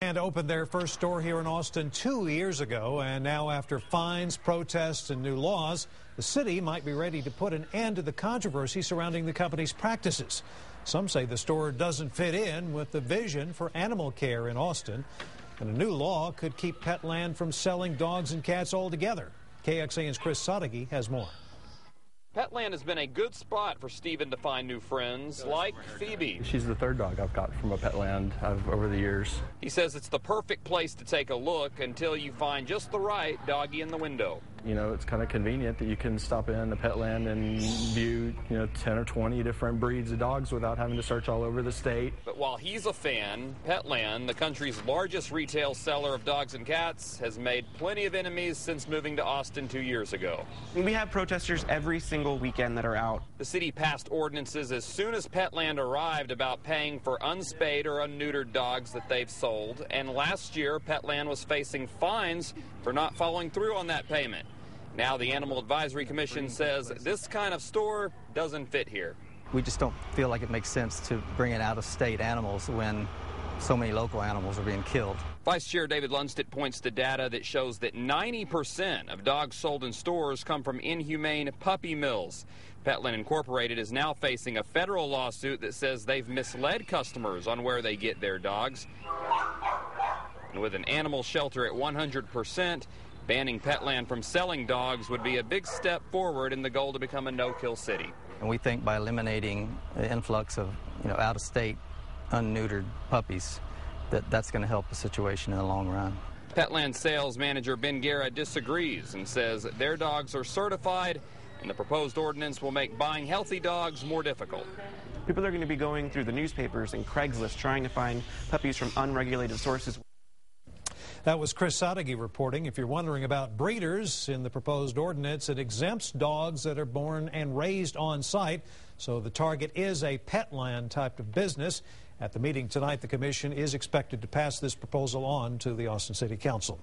And opened their first store here in Austin 2 years ago, and now after fines, protests, and new laws, the city might be ready to put an end to the controversy surrounding the company's practices. Some say the store doesn't fit in with the vision for animal care in Austin, and a new law could keep Petland from selling dogs and cats altogether. KXAN's Chris Sadeghi has more. Petland has been a good spot for Stephen to find new friends, like Phoebe. She's the third dog I've got from a Petland over the years. He says it's the perfect place to take a look until you find just the right doggy in the window. You know, it's kind of convenient that you can stop in the Petland and view, 10 or 20 different breeds of dogs without having to search all over the state. But while he's a fan, Petland, the country's largest retail seller of dogs and cats, has made plenty of enemies since moving to Austin 2 years ago. We have protesters every single weekend that are out. The city passed ordinances as soon as Petland arrived about paying for unspayed or unneutered dogs that they've sold. And last year, Petland was facing fines for not following through on that payment. Now the Animal Advisory Commission says this kind of store doesn't fit here. We just don't feel like it makes sense to bring in out-of-state animals when so many local animals are being killed. Vice Chair David Lundstedt points to data that shows that 90% of dogs sold in stores come from inhumane puppy mills. Petland Incorporated is now facing a federal lawsuit that says they've misled customers on where they get their dogs. And with an animal shelter at 100%, banning Petland from selling dogs would be a big step forward in the goal to become a no-kill city. And we think by eliminating the influx of out-of-state unneutered puppies, that's going to help the situation in the long run. Petland sales manager Ben Guerra disagrees and says their dogs are certified and the proposed ordinance will make buying healthy dogs more difficult. People are going to be going through the newspapers and Craigslist trying to find puppies from unregulated sources. That was Chris Sadeghi reporting. If you're wondering about breeders in the proposed ordinance, it exempts dogs that are born and raised on site. So the target is a Petland type of business. At the meeting tonight, the commission is expected to pass this proposal on to the Austin City Council.